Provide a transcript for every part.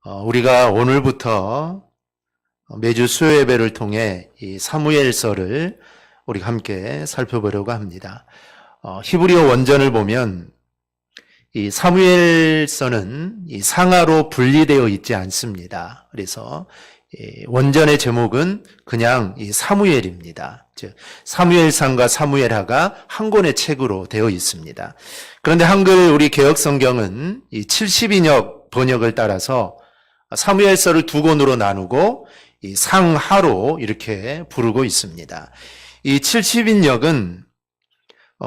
우리가 오늘부터 매주 수요 예배를 통해 이 사무엘서를 우리가 함께 살펴보려고 합니다. 히브리어 원전을 보면 이 사무엘서는 이 상하로 분리되어 있지 않습니다. 그래서 원전의 제목은 그냥 이 사무엘입니다. 즉 사무엘상과 사무엘하가 한 권의 책으로 되어 있습니다. 그런데 한글 우리 개역성경은 이 70인역 번역을 따라서 사무엘서를 두 권으로 나누고 이 상하로 이렇게 부르고 있습니다. 이 70인역은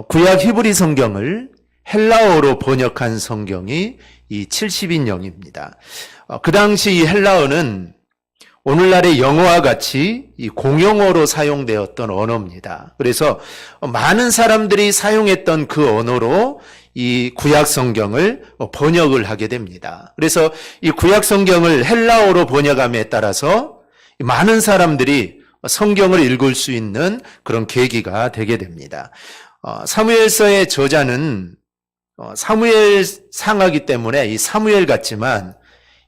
구약 히브리 성경을 헬라어로 번역한 성경이 이 70인역입니다. 그 당시 이 헬라어는 오늘날의 영어와 같이 이 공용어로 사용되었던 언어입니다. 그래서 많은 사람들이 사용했던 그 언어로 이 구약 성경을 번역을 하게 됩니다. 그래서 이 구약 성경을 헬라어로 번역함에 따라서 많은 사람들이 성경을 읽을 수 있는 그런 계기가 되게 됩니다. 사무엘서의 저자는 사무엘 상하기 때문에 이 사무엘 같지만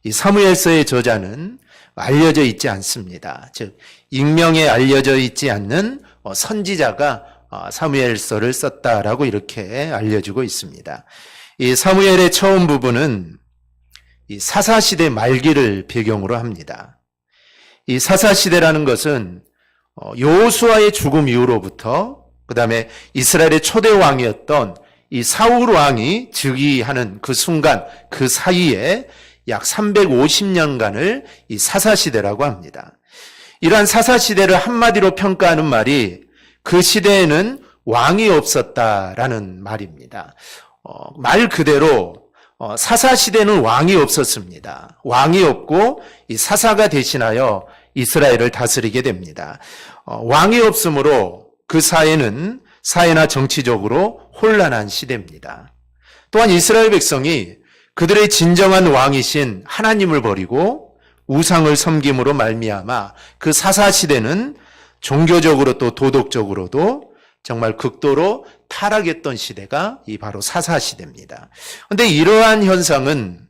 이 사무엘서의 저자는 알려져 있지 않습니다. 즉 익명에 알려져 있지 않는 선지자가 사무엘서를 썼다라고 이렇게 알려지고 있습니다. 이 사무엘의 처음 부분은 이 사사시대 말기를 배경으로 합니다. 이 사사시대라는 것은 여호수아의 죽음 이후로부터 그 다음에 이스라엘의 초대 왕이었던 이 사울 왕이 즉위하는 그 순간 그 사이에 약 350년간을 이 사사시대라고 합니다. 이러한 사사시대를 한마디로 평가하는 말이 그 시대에는 왕이 없었다라는 말입니다. 말 그대로 사사시대는 왕이 없었습니다. 왕이 없고 이 사사가 대신하여 이스라엘을 다스리게 됩니다. 왕이 없으므로 그 사회는 사회나 정치적으로 혼란한 시대입니다. 또한 이스라엘 백성이 그들의 진정한 왕이신 하나님을 버리고 우상을 섬김으로 말미암아 그 사사시대는 종교적으로 또 도덕적으로도 정말 극도로 타락했던 시대가 이 바로 사사시대입니다. 그런데 이러한 현상은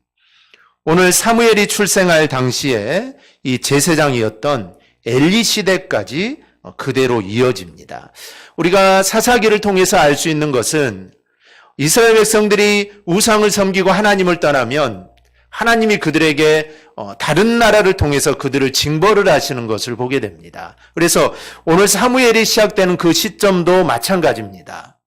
오늘 사무엘이 출생할 당시에 이 제사장이었던 엘리 시대까지 그대로 이어집니다. 우리가 사사기를 통해서 알 수 있는 것은 이스라엘 백성들이 우상을 섬기고 하나님을 떠나면 하나님이 그들에게 다른 나라를 통해서 그들을 징벌을 하시는 것을 보게 됩니다. 그래서 오늘 사무엘이 시작되는 그 시점도 마찬가지입니다.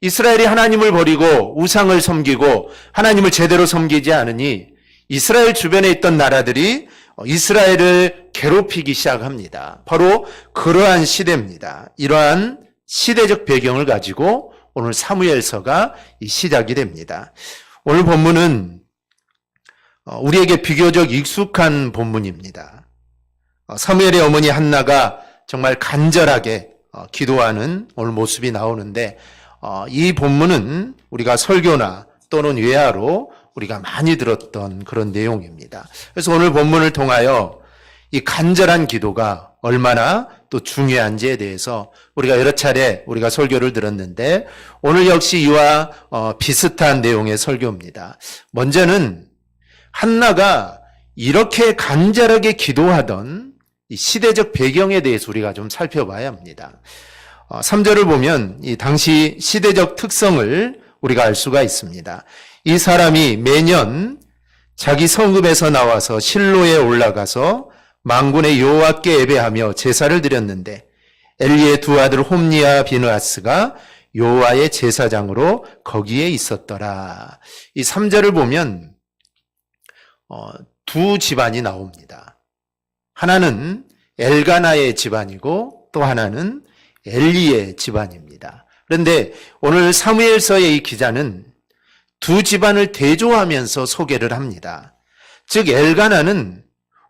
이스라엘이 하나님을 버리고 우상을 섬기고 하나님을 제대로 섬기지 않으니 이스라엘 주변에 있던 나라들이 이스라엘을 괴롭히기 시작합니다. 바로 그러한 시대입니다. 이러한 시대적 배경을 가지고 오늘 사무엘서가 시작이 됩니다. 오늘 본문은 우리에게 비교적 익숙한 본문입니다. 사무엘의 어머니 한나가 정말 간절하게 기도하는 오늘 모습이 나오는데 이 본문은 우리가 설교나 또는 외화로 우리가 많이 들었던 그런 내용입니다. 그래서 오늘 본문을 통하여 이 간절한 기도가 얼마나 또 중요한지에 대해서 우리가 여러 차례 우리가 설교를 들었는데 오늘 역시 이와 비슷한 내용의 설교입니다. 먼저는 한나가 이렇게 간절하게 기도하던 이 시대적 배경에 대해서 우리가 좀 살펴봐야 합니다. 3절을 보면 이 당시 시대적 특성을 우리가 알 수가 있습니다. 이 사람이 매년 자기 성읍에서 나와서 실로에 올라가서 만군의 여호와께 예배하며 제사를 드렸는데 엘리의 두 아들 홈니와 비느하스가 여호와의 제사장으로 거기에 있었더라. 이 3절을 보면 두 집안이 나옵니다. 하나는 엘가나의 집안이고 또 하나는 엘리의 집안입니다. 그런데 오늘 사무엘서의 이 기자는 두 집안을 대조하면서 소개를 합니다. 즉 엘가나는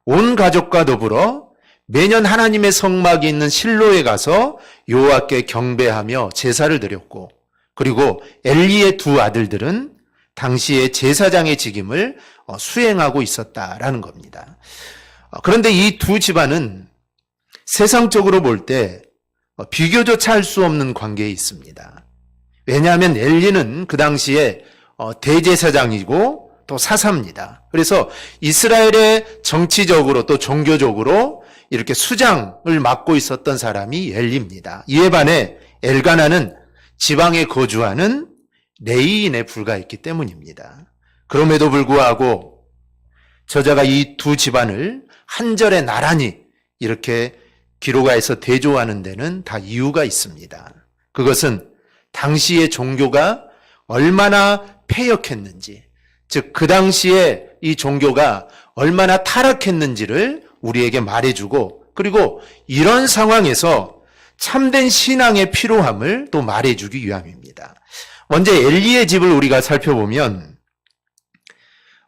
온 가족과 더불어 매년 하나님의 성막이 있는 실로에 가서 여호와께 경배하며 제사를 드렸고 그리고 엘리의 두 아들들은 당시의 제사장의 직임을 수행하고 있었다라는 겁니다. 그런데 이 두 집안은 세상적으로 볼 때 비교조차 할 수 없는 관계에 있습니다. 왜냐하면 엘리는 그 당시에 대제사장이고 또 사사입니다. 그래서 이스라엘의 정치적으로 또 종교적으로 이렇게 수장을 맡고 있었던 사람이 엘리입니다. 이에 반해 엘가나는 지방에 거주하는 레위인에 불과했기 때문입니다. 그럼에도 불구하고 저자가 이 두 집안을 한 절에 나란히 이렇게 기록하여서 대조하는 데는 다 이유가 있습니다. 그것은 당시의 종교가 얼마나 패역했는지, 즉 그 당시에 이 종교가 얼마나 타락했는지를 우리에게 말해주고, 그리고 이런 상황에서 참된 신앙의 필요함을 또 말해주기 위함입니다. 먼저 엘리의 집을 우리가 살펴보면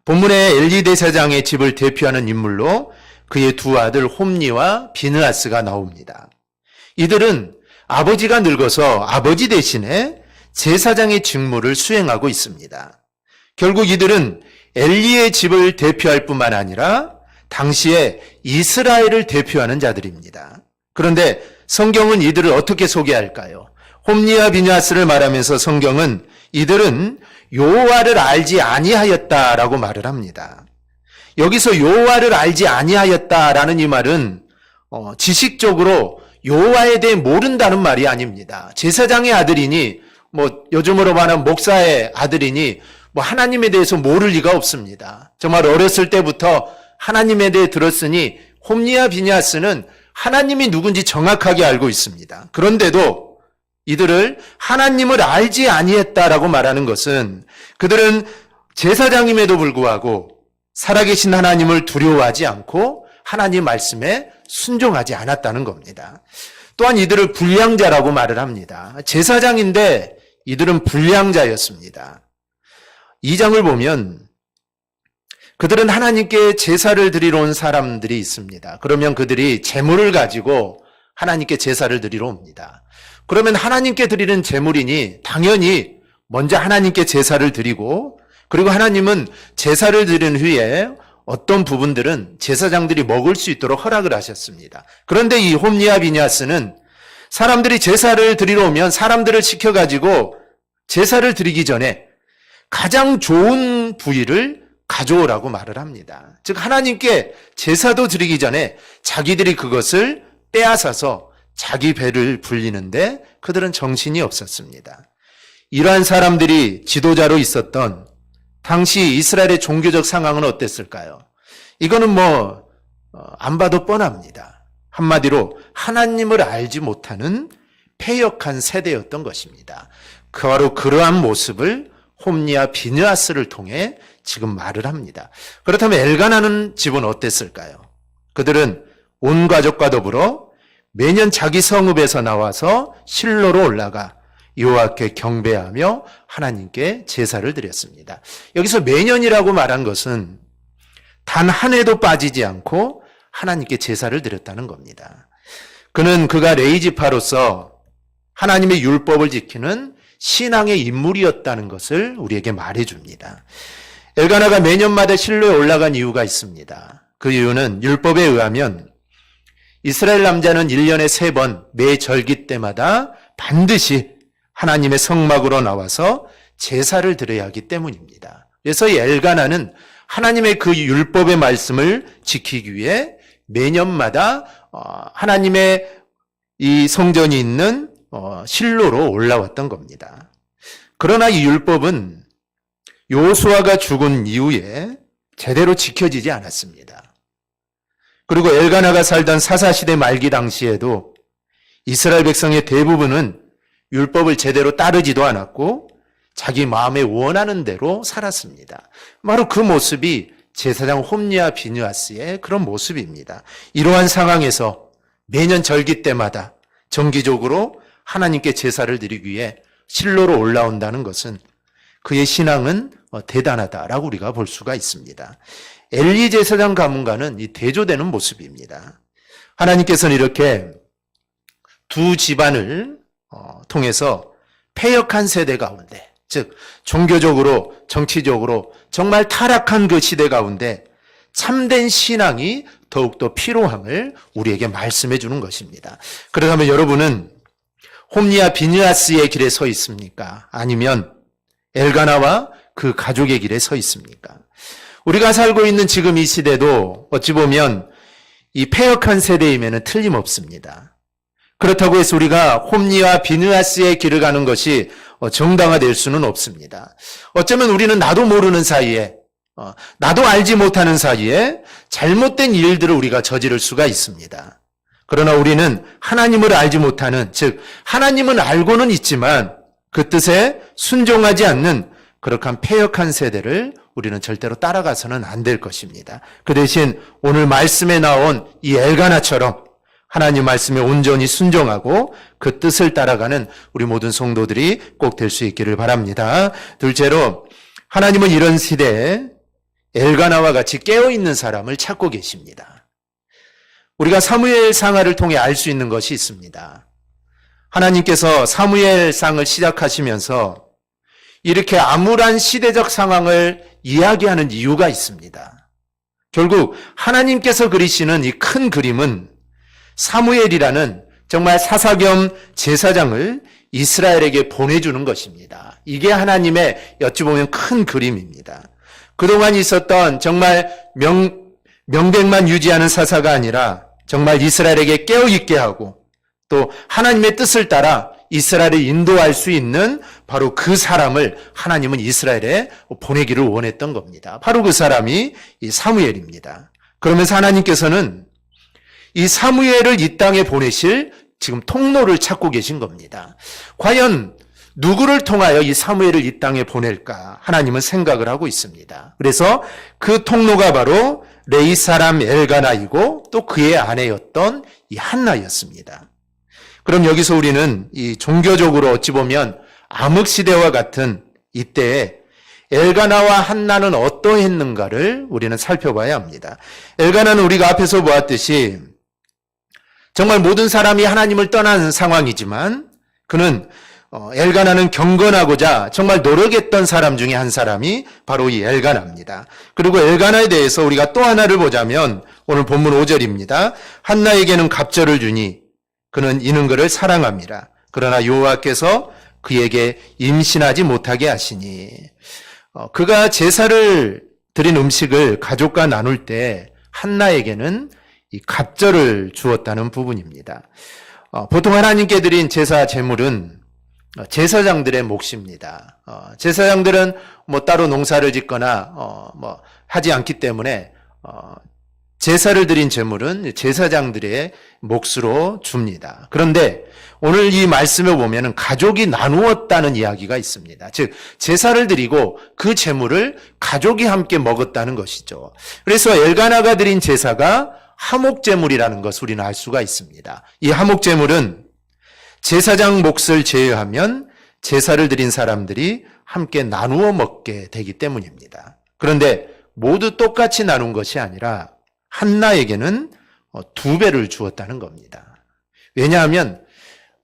본문에 엘리 대사장의 집을 대표하는 인물로 그의 두 아들 홈니와 비느하스가 나옵니다. 이들은 아버지가 늙어서 아버지 대신에 제사장의 직무를 수행하고 있습니다. 결국 이들은 엘리의 집을 대표할 뿐만 아니라 당시에 이스라엘을 대표하는 자들입니다. 그런데 성경은 이들을 어떻게 소개할까요? 홈니와 비느하스를 말하면서 성경은 이들은 여호와를 알지 아니하였다라고 말을 합니다. 여기서 여호와를 알지 아니하였다라는 이 말은 지식적으로 여호와에 대해 모른다는 말이 아닙니다. 제사장의 아들이니 요즘으로 말하면 목사의 아들이니 하나님에 대해서 모를 리가 없습니다. 정말 어렸을 때부터 하나님에 대해 들었으니 홈니와 비느하스는 하나님이 누군지 정확하게 알고 있습니다. 그런데도 이들을 하나님을 알지 아니했다라고 말하는 것은 그들은 제사장임에도 불구하고 살아계신 하나님을 두려워하지 않고 하나님 말씀에 순종하지 않았다는 겁니다. 또한 이들을 불량자라고 말을 합니다. 제사장인데 이들은 불량자였습니다. 2장을 보면 그들은 하나님께 제사를 드리러 온 사람들이 있습니다. 그러면 그들이 제물을 가지고 하나님께 제사를 드리러 옵니다. 그러면 하나님께 드리는 제물이니 당연히 먼저 하나님께 제사를 드리고, 그리고 하나님은 제사를 드린 후에 어떤 부분들은 제사장들이 먹을 수 있도록 허락을 하셨습니다. 그런데 이 홈니와 비느하스는 사람들이 제사를 드리러 오면 사람들을 시켜가지고 제사를 드리기 전에 가장 좋은 부위를 가져오라고 말을 합니다. 즉 하나님께 제사도 드리기 전에 자기들이 그것을 빼앗아서 자기 배를 불리는데 그들은 정신이 없었습니다. 이러한 사람들이 지도자로 있었던 당시 이스라엘의 종교적 상황은 어땠을까요? 이거는 안 봐도 뻔합니다. 한마디로 하나님을 알지 못하는 패역한 세대였던 것입니다. 바로 그러한 모습을 홈니와 비느하스를 통해 지금 말을 합니다. 그렇다면 엘가나는 집은 어땠을까요? 그들은 온 가족과 더불어 매년 자기 성읍에서 나와서 실로로 올라가 여호와께 경배하며 하나님께 제사를 드렸습니다. 여기서 매년이라고 말한 것은 단 한 해도 빠지지 않고 하나님께 제사를 드렸다는 겁니다. 그가 레위지파로서 하나님의 율법을 지키는 신앙의 인물이었다는 것을 우리에게 말해줍니다. 엘가나가 매년마다 실로에 올라간 이유가 있습니다. 그 이유는 율법에 의하면 이스라엘 남자는 1년에 3번 매 절기 때마다 반드시 하나님의 성막으로 나와서 제사를 드려야 하기 때문입니다. 그래서 이 엘가나는 하나님의 그 율법의 말씀을 지키기 위해 매년마다 하나님의 이 성전이 있는 실로로 올라왔던 겁니다. 그러나 이 율법은 여호수아가 죽은 이후에 제대로 지켜지지 않았습니다. 그리고 엘가나가 살던 사사시대 말기 당시에도 이스라엘 백성의 대부분은 율법을 제대로 따르지도 않았고 자기 마음에 원하는 대로 살았습니다. 바로 그 모습이 제사장 홈니와 비느하스의 그런 모습입니다. 이러한 상황에서 매년 절기 때마다 정기적으로 하나님께 제사를 드리기 위해 실로로 올라온다는 것은 그의 신앙은 대단하다라고 우리가 볼 수가 있습니다. 엘리 제사장 가문과는 이 대조되는 모습입니다. 하나님께서는 이렇게 두 집안을 통해서 패역한 세대 가운데, 즉 종교적으로 정치적으로 정말 타락한 그 시대 가운데 참된 신앙이 더욱더 필요함을 우리에게 말씀해 주는 것입니다. 그렇다면 여러분은 홈니와 비느하스의 길에 서 있습니까? 아니면 엘가나와 그 가족의 길에 서 있습니까? 우리가 살고 있는 지금 이 시대도 어찌 보면 이 패역한 세대임에는 틀림없습니다. 그렇다고 해서 우리가 홈리와 비느하스의 길을 가는 것이 정당화될 수는 없습니다. 어쩌면 우리는 나도 모르는 사이에, 나도 알지 못하는 사이에 잘못된 일들을 우리가 저지를 수가 있습니다. 그러나 우리는 하나님을 알지 못하는, 즉 하나님은 알고는 있지만 그 뜻에 순종하지 않는 그렇게 패역한 세대를 우리는 절대로 따라가서는 안 될 것입니다. 그 대신 오늘 말씀에 나온 이 엘가나처럼 하나님 말씀에 온전히 순종하고 그 뜻을 따라가는 우리 모든 성도들이 꼭 될 수 있기를 바랍니다. 둘째로, 하나님은 이런 시대에 엘가나와 같이 깨어있는 사람을 찾고 계십니다. 우리가 사무엘 상하를 통해 알 수 있는 것이 있습니다. 하나님께서 사무엘 상을 시작하시면서 이렇게 암울한 시대적 상황을 이야기하는 이유가 있습니다. 결국 하나님께서 그리시는 이 큰 그림은 사무엘이라는 정말 사사겸 제사장을 이스라엘에게 보내주는 것입니다. 이게 하나님의 어찌 보면 큰 그림입니다. 그동안 있었던 정말 명백만 유지하는 사사가 아니라 정말 이스라엘에게 깨어있게 하고 또 하나님의 뜻을 따라 이스라엘을 인도할 수 있는 바로 그 사람을 하나님은 이스라엘에 보내기를 원했던 겁니다. 바로 그 사람이 이 사무엘입니다. 그러면서 하나님께서는 이 사무엘을 이 땅에 보내실 지금 통로를 찾고 계신 겁니다. 과연 누구를 통하여 이 사무엘을 이 땅에 보낼까 하나님은 생각을 하고 있습니다. 그래서 그 통로가 바로 레위 사람 엘가나이고 또 그의 아내였던 이 한나였습니다. 그럼 여기서 우리는 이 종교적으로 어찌 보면 암흑시대와 같은 이때에 엘가나와 한나는 어떠했는가를 우리는 살펴봐야 합니다. 엘가나는 우리가 앞에서 보았듯이 정말 모든 사람이 하나님을 떠난 상황이지만 그는 엘가나는 경건하고자 정말 노력했던 사람 중에 한 사람이 바로 이 엘가나입니다. 그리고 엘가나에 대해서 우리가 또 하나를 보자면 오늘 본문 5절입니다. 한나에게는 갑절을 주니 그는 이는 그를 사랑합니다. 그러나 여호와께서 그에게 임신하지 못하게 하시니 그가 제사를 드린 음식을 가족과 나눌 때 한나에게는 이 갑절을 주었다는 부분입니다. 보통 하나님께 드린 제사 제물은 제사장들의 몫입니다. 제사장들은 뭐 따로 농사를 짓거나 하지 않기 때문에 제사를 드린 제물은 제사장들의 몫으로 줍니다. 그런데 오늘 이 말씀을 보면은 가족이 나누었다는 이야기가 있습니다. 즉 제사를 드리고 그 제물을 가족이 함께 먹었다는 것이죠. 그래서 엘가나가 드린 제사가 하목제물이라는 것을 우리는 알 수가 있습니다. 이 하목제물은 제사장 몫을 제외하면 제사를 드린 사람들이 함께 나누어 먹게 되기 때문입니다. 그런데 모두 똑같이 나눈 것이 아니라 한나에게는 2배를 주었다는 겁니다. 왜냐하면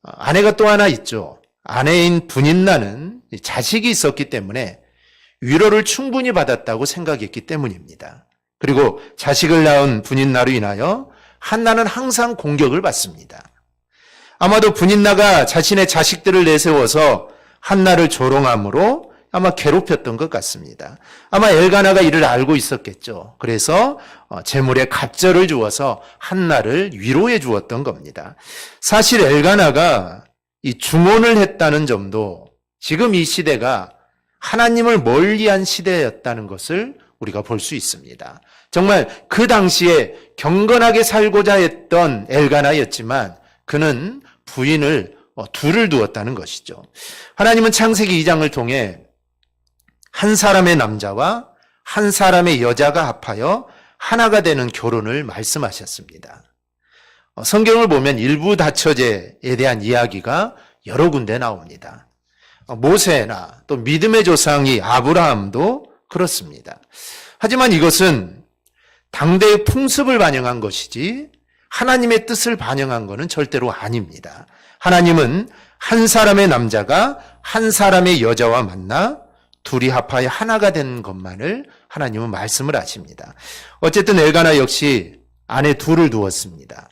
아내가 또 하나 있죠. 아내인 분인나는 자식이 있었기 때문에 위로를 충분히 받았다고 생각했기 때문입니다. 그리고 자식을 낳은 분인나로 인하여 한나는 항상 공격을 받습니다. 아마도 분인나가 자신의 자식들을 내세워서 한나를 조롱함으로 아마 괴롭혔던 것 같습니다. 아마 엘가나가 이를 알고 있었겠죠. 그래서 제물에 갑절을 주어서 한나를 위로해 주었던 겁니다. 사실 엘가나가 이 중혼을 했다는 점도 지금 이 시대가 하나님을 멀리한 시대였다는 것을 우리가 볼 수 있습니다. 정말 그 당시에 경건하게 살고자 했던 엘가나였지만 그는 부인을 둘을 두었다는 것이죠. 하나님은 창세기 2장을 통해 한 사람의 남자와 한 사람의 여자가 합하여 하나가 되는 결혼을 말씀하셨습니다. 성경을 보면 일부 다처제에 대한 이야기가 여러 군데 나옵니다. 모세나 또 믿음의 조상이 아브라함도 그렇습니다. 하지만 이것은 당대의 풍습을 반영한 것이지 하나님의 뜻을 반영한 것은 절대로 아닙니다. 하나님은 한 사람의 남자가 한 사람의 여자와 만나 둘이 합하여 하나가 된 것만을 하나님은 말씀을 하십니다. 어쨌든 엘가나 역시 아내 둘을 두었습니다.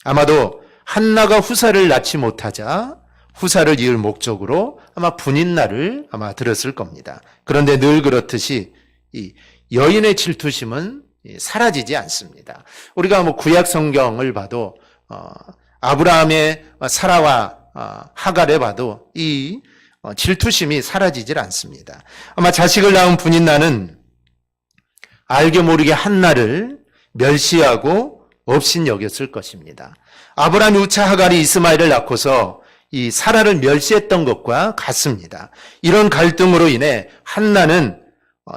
아마도 한나가 후사를 낳지 못하자 후사를 이을 목적으로 아마 분인날을 아마 들었을 겁니다. 그런데 늘 그렇듯이 이 여인의 질투심은 사라지지 않습니다. 우리가 뭐 구약 성경을 봐도 아브라함의 사라와 하갈에 봐도 이 질투심이 사라지질 않습니다. 아마 자식을 낳은 분인나는 알게 모르게 한나를 멸시하고 업신여겼을 것입니다. 아브라함이 우차 하갈이 이스마엘을 낳고서 이 사라를 멸시했던 것과 같습니다. 이런 갈등으로 인해 한나는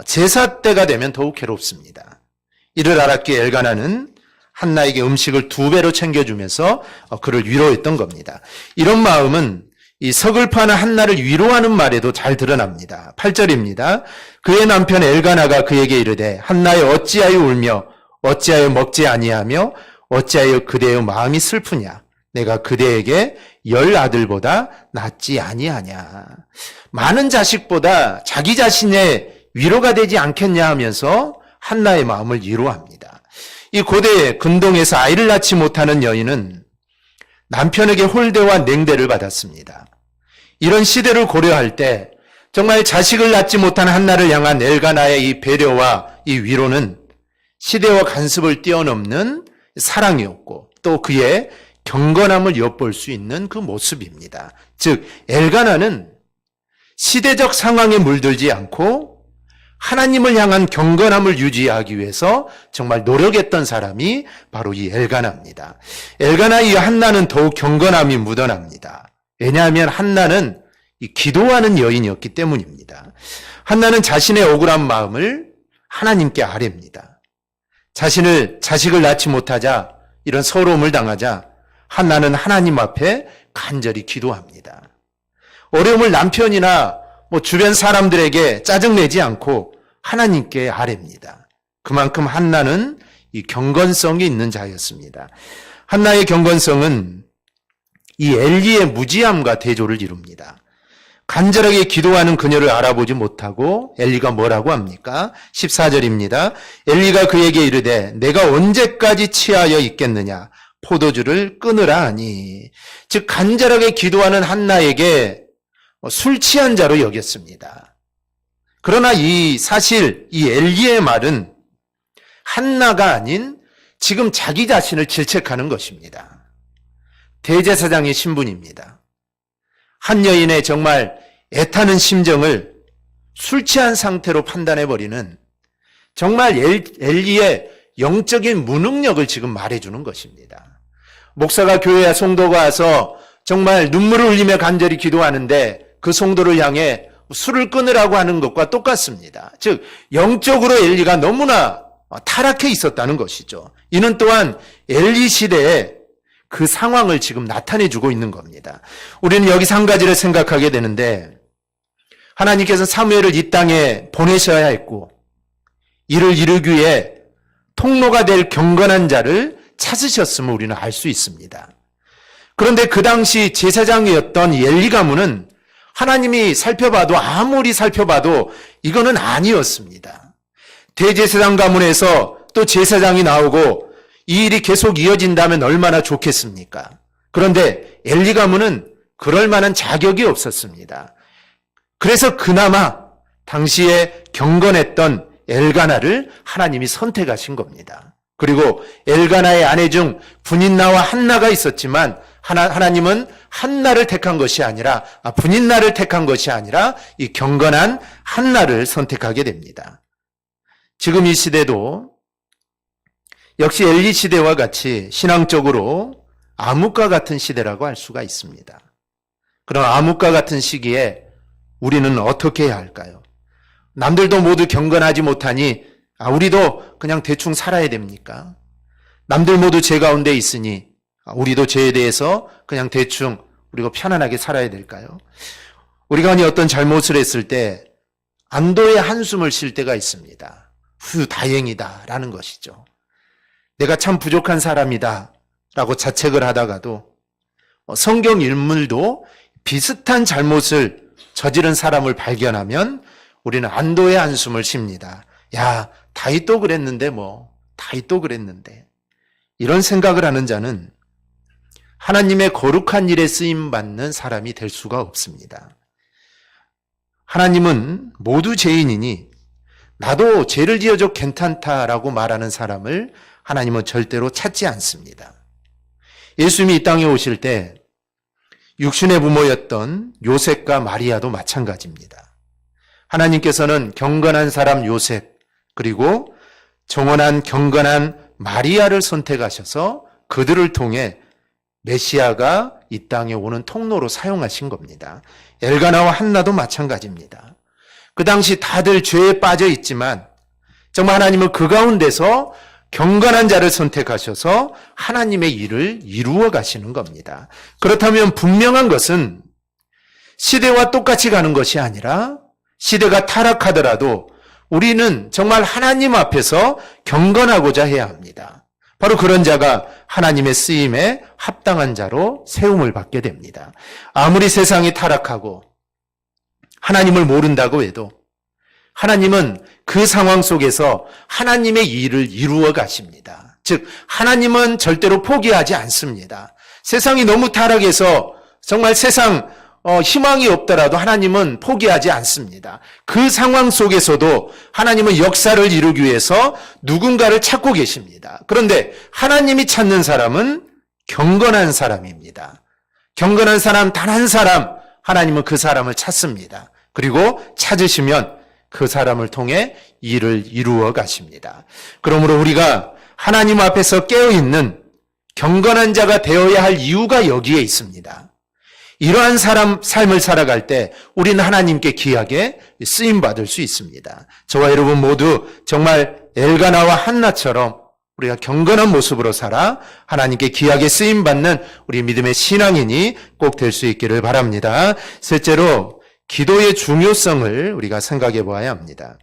제사 때가 되면 더욱 괴롭습니다. 이를 알았기에 엘가나는 한나에게 음식을 2배로 챙겨주면서 그를 위로했던 겁니다. 이런 마음은 이 서글퍼하는 한나를 위로하는 말에도 잘 드러납니다. 8절입니다. 그의 남편 엘가나가 그에게 이르되 한나여 어찌하여 울며 어찌하여 먹지 아니하며 어찌하여 그대의 마음이 슬프냐. 내가 그대에게 10 아들보다 낫지 아니하냐. 많은 자식보다 자기 자신의 위로가 되지 않겠냐 하면서 한나의 마음을 위로합니다. 이 고대 근동에서 아이를 낳지 못하는 여인은 남편에게 홀대와 냉대를 받았습니다. 이런 시대를 고려할 때 정말 자식을 낳지 못한 한나를 향한 엘가나의 이 배려와 이 위로는 시대와 간섭을 뛰어넘는 사랑이었고 또 그의 경건함을 엿볼 수 있는 그 모습입니다. 즉 엘가나는 시대적 상황에 물들지 않고 하나님을 향한 경건함을 유지하기 위해서 정말 노력했던 사람이 바로 이 엘가나입니다. 엘가나의 한나는 더욱 경건함이 묻어납니다. 왜냐하면 한나는 이 기도하는 여인이었기 때문입니다. 한나는 자신의 억울한 마음을 하나님께 아뢰입니다. 자식을 낳지 못하자 이런 서러움을 당하자 한나는 하나님 앞에 간절히 기도합니다. 어려움을 남편이나 주변 사람들에게 짜증내지 않고 하나님께 아뢰입니다. 그만큼 한나는 이 경건성이 있는 자였습니다. 한나의 경건성은 이 엘리의 무지함과 대조를 이룹니다. 간절하게 기도하는 그녀를 알아보지 못하고 엘리가 뭐라고 합니까? 14절입니다. 엘리가 그에게 이르되 내가 언제까지 취하여 있겠느냐? 포도주를 끊으라 하니. 즉 간절하게 기도하는 한나에게 술 취한 자로 여겼습니다. 그러나 이 사실 이 엘리의 말은 한나가 아닌 지금 자기 자신을 질책하는 것입니다. 대제사장의 신분입니다. 한 여인의 정말 애타는 심정을 술 취한 상태로 판단해버리는 정말 엘리의 영적인 무능력을 지금 말해주는 것입니다. 목사가 교회와 성도가 와서 정말 눈물을 흘리며 간절히 기도하는데 그 성도를 향해 술을 끊으라고 하는 것과 똑같습니다. 즉 영적으로 엘리가 너무나 타락해 있었다는 것이죠. 이는 또한 엘리 시대에 그 상황을 지금 나타내주고 있는 겁니다. 우리는 여기서 한 가지를 생각하게 되는데 하나님께서 사무엘을 이 땅에 보내셔야 했고 이를 이루기 위해 통로가 될 경건한 자를 찾으셨음을 우리는 알 수 있습니다. 그런데 그 당시 제사장이었던 엘리 가문은 하나님이 아무리 살펴봐도 이거는 아니었습니다. 대제사장 가문에서 또 제사장이 나오고 이 일이 계속 이어진다면 얼마나 좋겠습니까? 그런데 엘리 가문은 그럴 만한 자격이 없었습니다. 그래서 그나마 당시에 경건했던 엘가나를 하나님이 선택하신 겁니다. 그리고 엘가나의 아내 중 분인나와 한나가 있었지만 하나님은 한나를 택한 것이 아니라 분인나를 택한 것이 아니라 이 경건한 한나를 선택하게 됩니다. 지금 이 시대도 역시 엘리 시대와 같이 신앙적으로 암흑과 같은 시대라고 할 수가 있습니다. 그런 암흑과 같은 시기에 우리는 어떻게 해야 할까요? 남들도 모두 경건하지 못하니 우리도 그냥 대충 살아야 됩니까? 남들 모두 죄 가운데 있으니 우리도 죄에 대해서 그냥 대충 우리가 편안하게 살아야 될까요? 우리가 어떤 잘못을 했을 때 안도의 한숨을 쉴 때가 있습니다. 다행이다 라는 것이죠. 내가 참 부족한 사람이다 라고 자책을 하다가도 성경 인물도 비슷한 잘못을 저지른 사람을 발견하면 우리는 안도의 한숨을 쉽니다. 야, 다윗도 그랬는데 다윗도 그랬는데. 이런 생각을 하는 자는 하나님의 거룩한 일에 쓰임받는 사람이 될 수가 없습니다. 하나님은 모두 죄인이니 나도 죄를 지어줘 괜찮다라고 말하는 사람을 하나님은 절대로 찾지 않습니다. 예수님이 이 땅에 오실 때 육신의 부모였던 요셉과 마리아도 마찬가지입니다. 하나님께서는 경건한 사람 요셉 그리고 정원한 경건한 마리아를 선택하셔서 그들을 통해 메시아가 이 땅에 오는 통로로 사용하신 겁니다. 엘가나와 한나도 마찬가지입니다. 그 당시 다들 죄에 빠져 있지만 정말 하나님은 그 가운데서 경건한 자를 선택하셔서 하나님의 일을 이루어 가시는 겁니다. 그렇다면 분명한 것은 시대와 똑같이 가는 것이 아니라 시대가 타락하더라도 우리는 정말 하나님 앞에서 경건하고자 해야 합니다. 바로 그런 자가 하나님의 쓰임에 합당한 자로 세움을 받게 됩니다. 아무리 세상이 타락하고 하나님을 모른다고 해도 하나님은 그 상황 속에서 하나님의 일을 이루어 가십니다. 즉 하나님은 절대로 포기하지 않습니다. 세상이 너무 타락해서 정말 세상 희망이 없더라도 하나님은 포기하지 않습니다. 그 상황 속에서도 하나님은 역사를 이루기 위해서 누군가를 찾고 계십니다. 그런데 하나님이 찾는 사람은 경건한 사람입니다. 경건한 사람 단 한 사람, 하나님은 그 사람을 찾습니다. 그리고 찾으시면 그 사람을 통해 일을 이루어 가십니다. 그러므로 우리가 하나님 앞에서 깨어있는 경건한 자가 되어야 할 이유가 여기에 있습니다. 이러한 삶을 살아갈 때 우리는 하나님께 귀하게 쓰임받을 수 있습니다. 저와 여러분 모두 정말 엘가나와 한나처럼 우리가 경건한 모습으로 살아 하나님께 귀하게 쓰임받는 우리 믿음의 신앙인이 꼭 될 수 있기를 바랍니다. 셋째로 기도의 중요성을 우리가 생각해 보아야 합니다.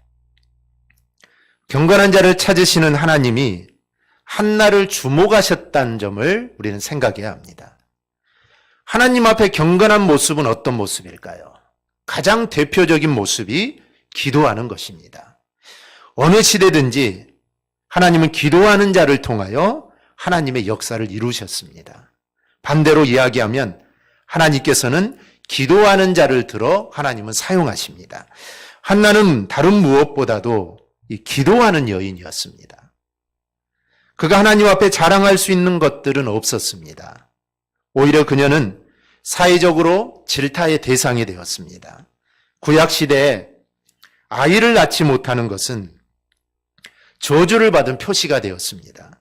경건한 자를 찾으시는 하나님이 한나를 주목하셨다는 점을 우리는 생각해야 합니다. 하나님 앞에 경건한 모습은 어떤 모습일까요? 가장 대표적인 모습이 기도하는 것입니다. 어느 시대든지 하나님은 기도하는 자를 통하여 하나님의 역사를 이루셨습니다. 반대로 이야기하면 하나님께서는 기도하는 자를 들어 하나님은 사용하십니다. 한나는 다른 무엇보다도 이 기도하는 여인이었습니다. 그가 하나님 앞에 자랑할 수 있는 것들은 없었습니다. 오히려 그녀는 사회적으로 질타의 대상이 되었습니다. 구약시대에 아이를 낳지 못하는 것은 저주를 받은 표시가 되었습니다.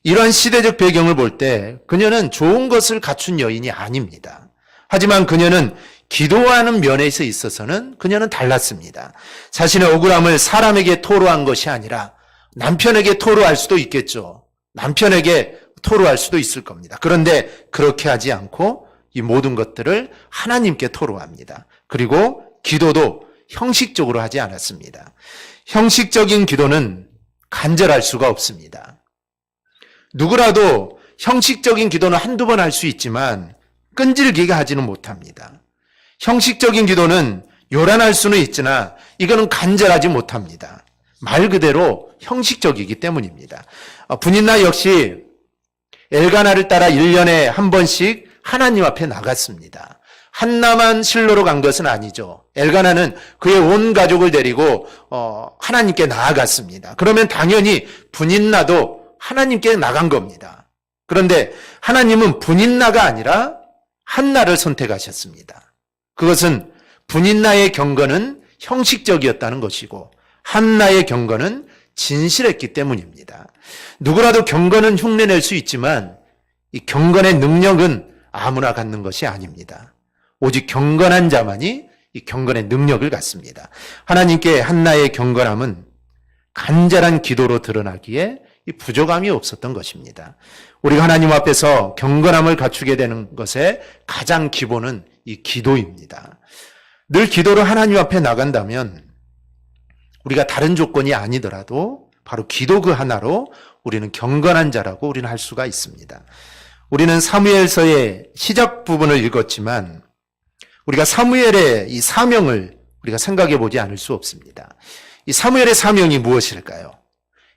이러한 시대적 배경을 볼 때 그녀는 좋은 것을 갖춘 여인이 아닙니다. 하지만 그녀는 기도하는 면에 있어서는 그녀는 달랐습니다. 자신의 억울함을 사람에게 토로한 것이 아니라 남편에게 토로할 수도 있겠죠. 남편에게 토로할 수도 있을 겁니다. 그런데 그렇게 하지 않고 이 모든 것들을 하나님께 토로합니다. 그리고 기도도 형식적으로 하지 않았습니다. 형식적인 기도는 간절할 수가 없습니다. 누구라도 형식적인 기도는 한두 번 할 수 있지만 끈질기게 하지는 못합니다. 형식적인 기도는 요란할 수는 있으나 이거는 간절하지 못합니다. 말 그대로 형식적이기 때문입니다. 분인나 역시 엘가나를 따라 1년에 한 번씩 하나님 앞에 나갔습니다. 한나만 실로로 간 것은 아니죠. 엘가나는 그의 온 가족을 데리고 하나님께 나아갔습니다. 그러면 당연히 분인나도 하나님께 나간 겁니다. 그런데 하나님은 분인나가 아니라 한나를 선택하셨습니다. 그것은 분인나의 경건은 형식적이었다는 것이고 한나의 경건은 진실했기 때문입니다. 누구라도 경건은 흉내낼 수 있지만 이 경건의 능력은 아무나 갖는 것이 아닙니다. 오직 경건한 자만이 이 경건의 능력을 갖습니다. 하나님께 한나의 경건함은 간절한 기도로 드러나기에 이 부족함이 없었던 것입니다. 우리가 하나님 앞에서 경건함을 갖추게 되는 것의 가장 기본은 이 기도입니다. 늘 기도로 하나님 앞에 나간다면 우리가 다른 조건이 아니더라도 바로 기도 그 하나로 우리는 경건한 자라고 우리는 할 수가 있습니다. 우리는 사무엘서의 시작 부분을 읽었지만 우리가 사무엘의 이 사명을 우리가 생각해 보지 않을 수 없습니다. 이 사무엘의 사명이 무엇일까요?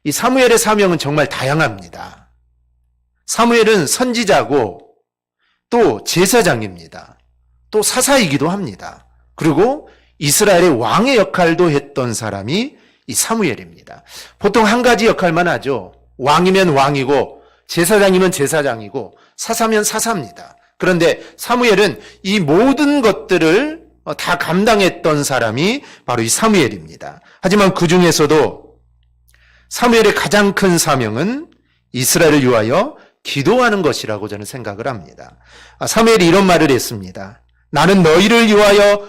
이 사무엘의 사명은 정말 다양합니다. 사무엘은 선지자고 또 제사장입니다. 또 사사이기도 합니다. 그리고 이스라엘의 왕의 역할도 했던 사람이 이 사무엘입니다. 보통 한 가지 역할만 하죠. 왕이면 왕이고 제사장이면 제사장이고 사사면 사사입니다. 그런데 사무엘은 이 모든 것들을 다 감당했던 사람이 바로 이 사무엘입니다. 하지만 그 중에서도 사무엘의 가장 큰 사명은 이스라엘을 위하여 기도하는 것이라고 저는 생각을 합니다. 사무엘이 이런 말을 했습니다. 나는 너희를 위하여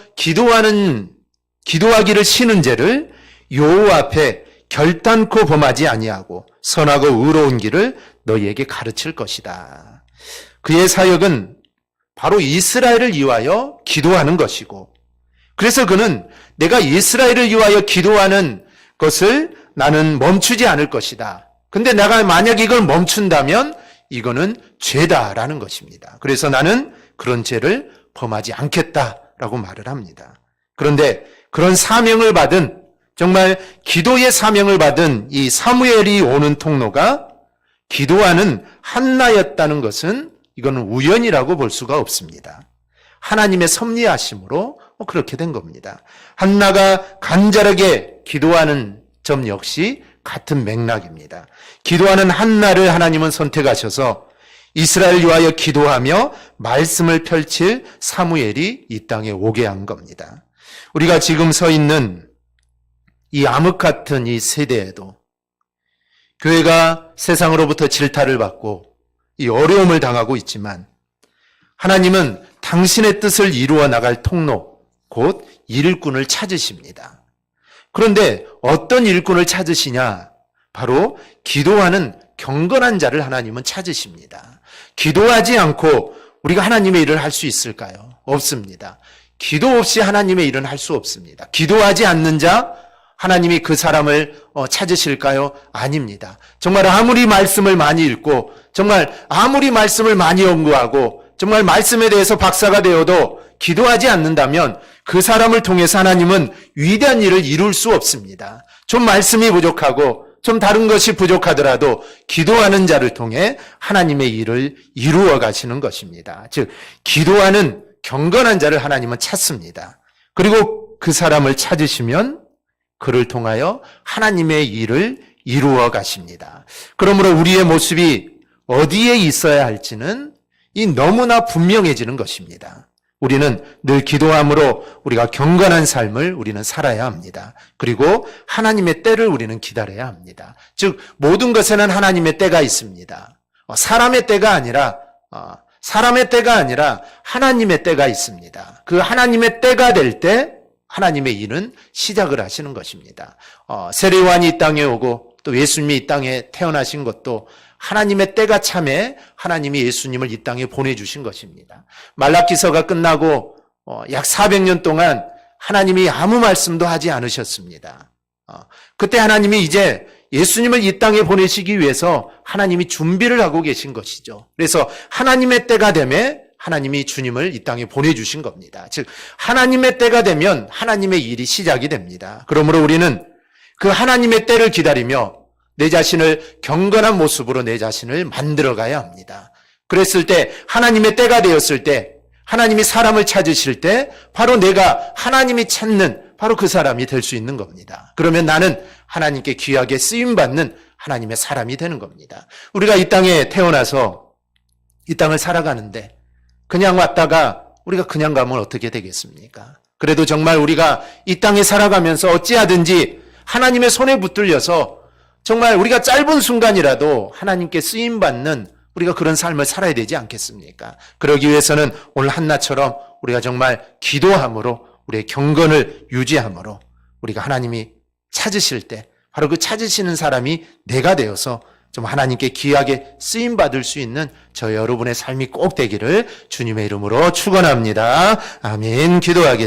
기도하기를 쉬는 죄를 여호와 앞에 결단코 범하지 아니하고 선하고 의로운 길을 너희에게 가르칠 것이다. 그의 사역은 바로 이스라엘을 위하여 기도하는 것이고, 그래서 그는 내가 이스라엘을 위하여 기도하는 것을 나는 멈추지 않을 것이다. 근데 내가 만약 이걸 멈춘다면 이거는 죄다라는 것입니다. 그래서 나는 그런 죄를 범하지 않겠다라고 말을 합니다. 그런데 그런 사명을 받은, 정말 기도의 사명을 받은 이 사무엘이 오는 통로가 기도하는 한나였다는 것은 이거는 우연이라고 볼 수가 없습니다. 하나님의 섭리하심으로 그렇게 된 겁니다. 한나가 간절하게 기도하는 점 역시 같은 맥락입니다. 기도하는 한나를 하나님은 선택하셔서 이스라엘을 위하여 기도하며 말씀을 펼칠 사무엘이 이 땅에 오게 한 겁니다. 우리가 지금 서 있는 이 암흑 같은 이 세대에도 교회가 세상으로부터 질타를 받고 이 어려움을 당하고 있지만 하나님은 당신의 뜻을 이루어 나갈 통로, 곧 일꾼을 찾으십니다. 그런데 어떤 일꾼을 찾으시냐? 바로 기도하는 경건한 자를 하나님은 찾으십니다. 기도하지 않고 우리가 하나님의 일을 할 수 있을까요? 없습니다. 기도 없이 하나님의 일은 할 수 없습니다. 기도하지 않는 자, 하나님이 그 사람을 찾으실까요? 아닙니다. 정말 아무리 말씀을 많이 읽고 정말 아무리 말씀을 많이 연구하고 정말 말씀에 대해서 박사가 되어도 기도하지 않는다면 그 사람을 통해서 하나님은 위대한 일을 이룰 수 없습니다. 좀 말씀이 부족하고 좀 다른 것이 부족하더라도 기도하는 자를 통해 하나님의 일을 이루어 가시는 것입니다. 즉 기도하는 경건한 자를 하나님은 찾습니다. 그리고 그 사람을 찾으시면 그를 통하여 하나님의 일을 이루어 가십니다. 그러므로 우리의 모습이 어디에 있어야 할지는 이 너무나 분명해지는 것입니다. 우리는 늘 기도함으로 우리가 경건한 삶을 우리는 살아야 합니다. 그리고 하나님의 때를 우리는 기다려야 합니다. 즉 모든 것에는 하나님의 때가 있습니다. 사람의 때가 아니라 하나님의 때가 있습니다. 그 하나님의 때가 될 때 하나님의 일은 시작을 하시는 것입니다. 세례요한이 이 땅에 오고 또 예수님이 이 땅에 태어나신 것도 하나님의 때가 참에 하나님이 예수님을 이 땅에 보내주신 것입니다. 말라기서가 끝나고 약 400년 동안 하나님이 아무 말씀도 하지 않으셨습니다. 그때 하나님이 이제 예수님을 이 땅에 보내시기 위해서 하나님이 준비를 하고 계신 것이죠. 그래서 하나님의 때가 되면 하나님이 주님을 이 땅에 보내주신 겁니다. 즉 하나님의 때가 되면 하나님의 일이 시작이 됩니다. 그러므로 우리는 그 하나님의 때를 기다리며 내 자신을 경건한 모습으로 내 자신을 만들어가야 합니다. 그랬을 때 하나님의 때가 되었을 때 하나님이 사람을 찾으실 때 바로 내가 하나님이 찾는 바로 그 사람이 될 수 있는 겁니다. 그러면 나는 하나님께 귀하게 쓰임받는 하나님의 사람이 되는 겁니다. 우리가 이 땅에 태어나서 이 땅을 살아가는데 그냥 왔다가 우리가 그냥 가면 어떻게 되겠습니까? 그래도 정말 우리가 이 땅에 살아가면서 어찌하든지 하나님의 손에 붙들려서 정말 우리가 짧은 순간이라도 하나님께 쓰임받는 우리가 그런 삶을 살아야 되지 않겠습니까? 그러기 위해서는 오늘 한나처럼 우리가 정말 기도함으로 우리의 경건을 유지함으로 우리가 하나님이 찾으실 때 바로 그 찾으시는 사람이 내가 되어서 좀 하나님께 귀하게 쓰임받을 수 있는 저 여러분의 삶이 꼭 되기를 주님의 이름으로 축원합니다. 아멘. 기도하겠습니다.